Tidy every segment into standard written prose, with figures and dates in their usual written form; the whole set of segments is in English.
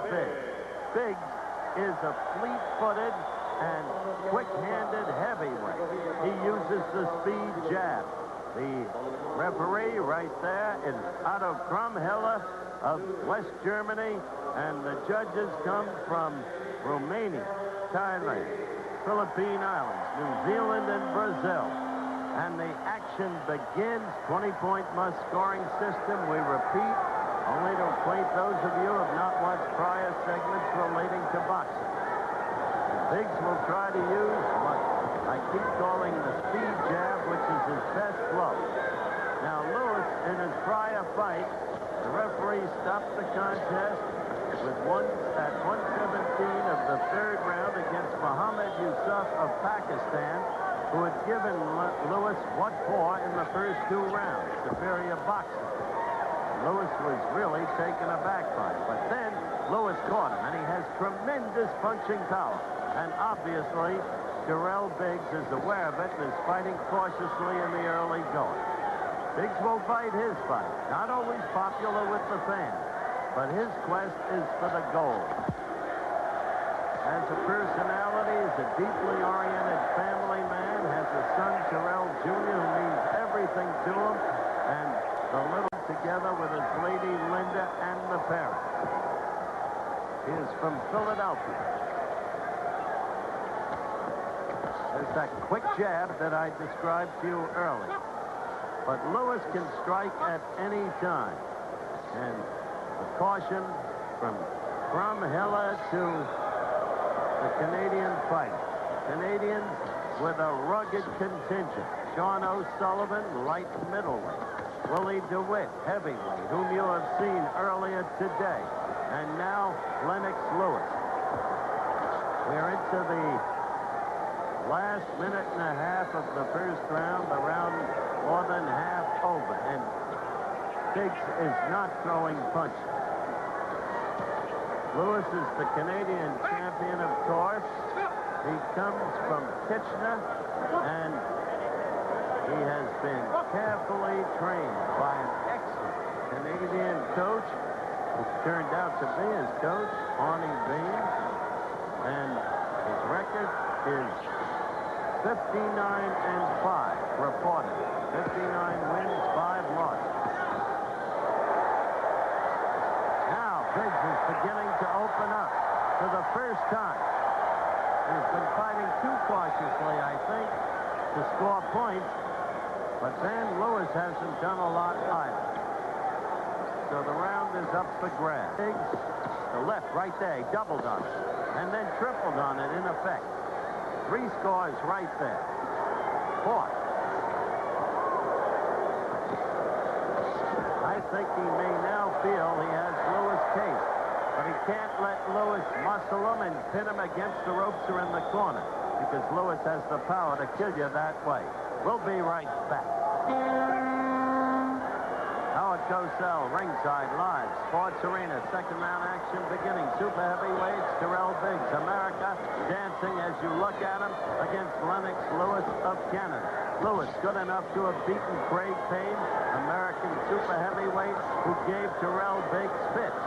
Biggs. Biggs is a fleet-footed and quick-handed heavyweight. He uses the speed jab. The referee right there is Otto Krumhiller of West Germany, and the judges come from Romania, Thailand, Philippine Islands, New Zealand, and Brazil. And the action begins. 20-point must-scoring system. We repeat, only to acquaint those of you who have not watched prior segments relating to boxing. Biggs will try to use what I keep calling the speed jab, which is his best blow. Now, Lewis, in his prior fight, the referee stopped the contest at 117 of the third round against Muhammad Yusuf of Pakistan, who had given Lewis what for in the first 2 rounds, superior boxing. Lewis was really taken aback by it. But then Lewis caught him, and he has tremendous punching power. And obviously, Tyrell Biggs is aware of it and is fighting cautiously in the early going. Biggs will fight his fight. Not always popular with the fans, but his quest is for the gold. As a personality, is a deeply oriented family man, has a son, Tyrell Jr., who means everything to him, and the little together with his lady, Linda, and the parents. He is from Philadelphia. There's that quick jab that I described to you earlier. But Lewis can strike at any time. And the caution from Krumhiller to the Canadian fighter. Canadians with a rugged contingent. Sean O'Sullivan, light middleweight. Willie DeWitt, heavyweight, whom you have seen earlier today. And now, Lennox Lewis. We're into the last minute and a half of the first round. The round more than half over. And Biggs is not throwing punches. Lewis is the Canadian champion, of course. He comes from Kitchener, and he has been carefully trained by an excellent Canadian coach, who turned out to be his coach, Arnie Bean. And his record is 59-5, reported. 59 wins, 5 losses. Now, Biggs is beginning to open up for the first time. He's been fighting too cautiously, I think, to score points. But then Lewis hasn't done a lot either. So the round is up for grabs. Biggs, the left right there, he doubled on it. And then tripled on it, in effect. 3 scores right there. 4th. I think he may now feel he has Lewis cased. But he can't let Lewis muscle him and pin him against the ropes or in the corner, because Lewis has the power to kill you that way. We'll be right back. Howard Cosell, ringside live. Sports Arena, second round action beginning. Super heavyweights, Tyrell Biggs, America, dancing as you look at him against Lennox Lewis of Canada. Lewis good enough to have beaten Craig Payne, American super heavyweight, who gave Tyrell Biggs fits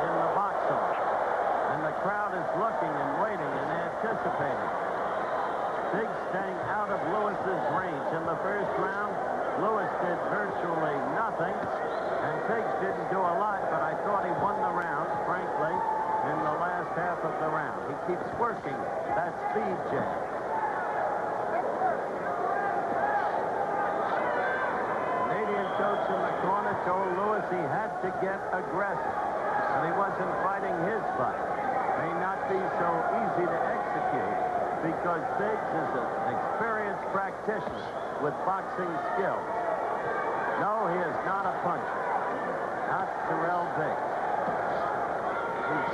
in the box office. And the crowd is looking and waiting and anticipating. Biggs staying out of Lewis's range in the first round. Lewis did virtually nothing, and Biggs didn't do a lot, but I thought he won the round, frankly, in the last half of the round. He keeps working that speed jab. Canadian coach in the corner told Lewis he had to get aggressive, and he wasn't fighting his fight. May not be so easy to execute, because Biggs is an experienced practitioner with boxing skills. No, he is not a puncher. Not Tyrell Biggs. He's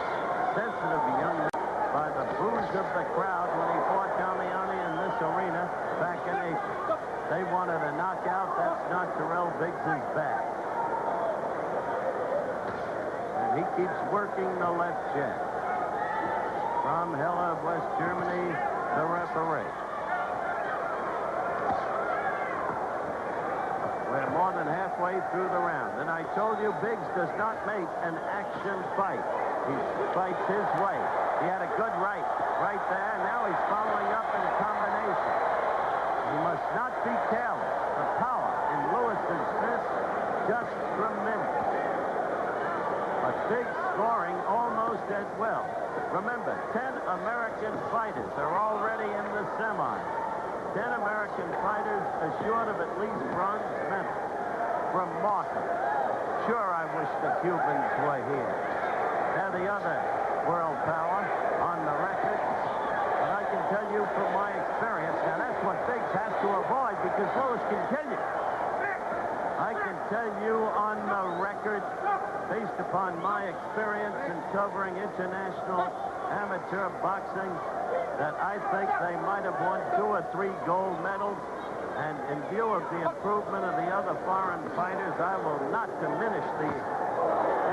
sensitive young man by the boos of the crowd when he fought Damiani in this arena back in April. They wanted a knockout. That's not Tyrell Biggs' bag. And he keeps working the left jab. Krumhiller of West Germany, the referee. We're more than halfway through the round. And I told you, Biggs does not make an action fight. He fights his way. He had a good right there. Now he's following up in combination. He must not be careless. The power in Lewis's fist, just tremendous. But Biggs scoring almost at will. Remember, 10 American fighters are already in the semis. 10 American fighters assured of at least bronze medals. Remarkable. Sure, I wish the Cubans were here. They're the other world power on the record. But I can tell you from my experience, now that's what Biggs has to avoid because Lewis continues. I can tell you on the record, based upon my experience in covering international amateur boxing, that I think they might have won 2 or 3 gold medals. And in view of the improvement of the other foreign fighters, I will not diminish the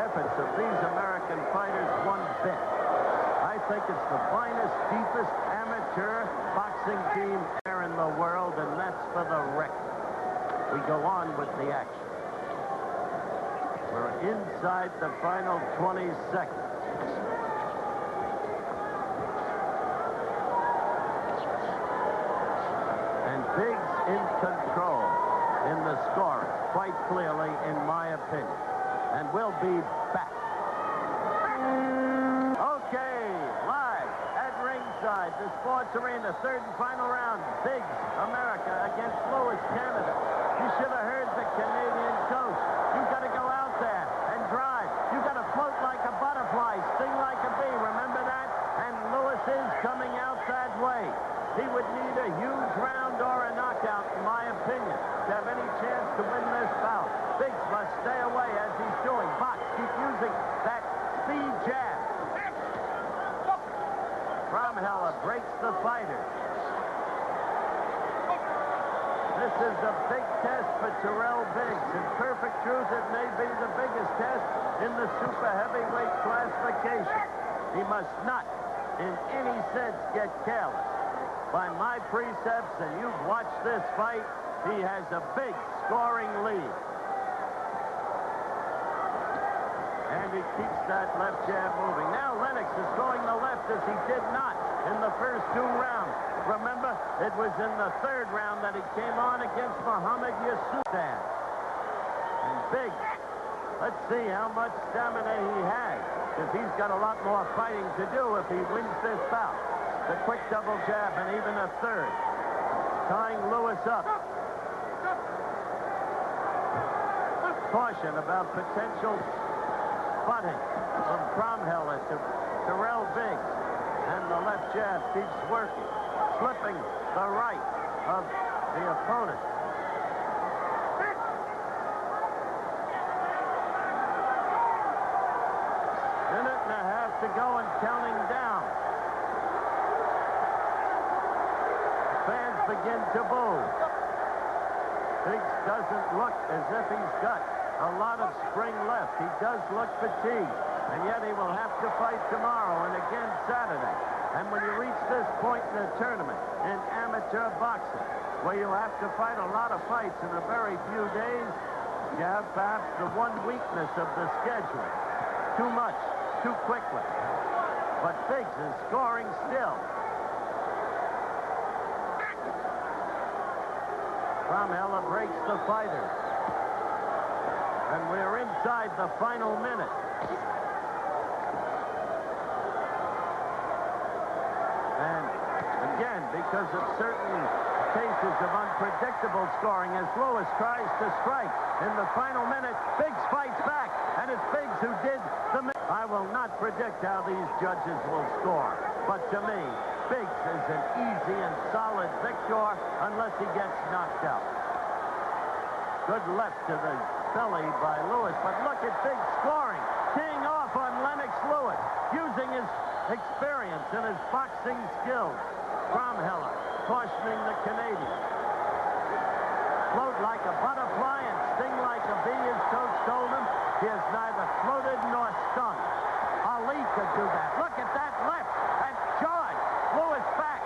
efforts of these American fighters one bit. I think it's the finest, deepest amateur boxing team there in the world, and that's for the record. We go on with the action. We're inside the final 20 seconds. And Biggs in control in the scoring, quite clearly, in my opinion. And we'll be back. Okay, live at ringside, the sports arena, third and final round. Biggs, America against Lewis, Canada. You should have heard the Canadian coach. You've got to go out there and drive. You've got to float like a butterfly, sting like a bee. Remember that? And Lewis is coming out that way. He would need a huge round or a knockout, in my opinion, to have any chance to win this bout. Biggs must stay away as he's doing. Box, keep using that speed jab. Bromheller breaks the fighter. This is a big test for Tyrell Biggs. In perfect truth, it may be the biggest test in the super heavyweight classification. He must not, in any sense, get careless. By my precepts, and you've watched this fight, he has a big scoring lead. And he keeps that left jab moving. Now Lennox is going the left as he did not in the first 2 rounds. Remember, it was in the 3rd round that he came on against Muhammad Yasudan. And Biggs, let's see how much stamina he has, because he's got a lot more fighting to do if he wins this bout. The quick double jab and even a 3rd. Tying Lewis up. Caution about potential butting from Bromheller to Tyrell Biggs. And the left jab keeps working. Slipping the right of the opponent. Minute and a half to go and counting down. Fans begin to boo. Biggs doesn't look as if he's got a lot of spring left. He does look fatigued, and yet he will have to fight tomorrow and again Saturday. And when you reach this point in the tournament in amateur boxing, where you have to fight a lot of fights in a very few days, you have perhaps the one weakness of the schedule. Too much, too quickly. But Biggs is scoring still. Bromheller breaks the fighter. And we're inside the final minute. And again, because of certain cases of unpredictable scoring, as Lewis tries to strike in the final minute, Biggs fights back. And it's Biggs who did the... I will not predict how these judges will score. But to me, Biggs is an easy and solid victor unless he gets knocked out. Good left to the belly by Lewis, but look at Biggs scoring, teeing off on Lennox Lewis, using his experience and his boxing skills. Bromheller cautioning the Canadian. Float like a butterfly and sting like a bee, his coach told him. He has neither floated nor stung. Ali could do that. Look at that left. That jarred Lewis back.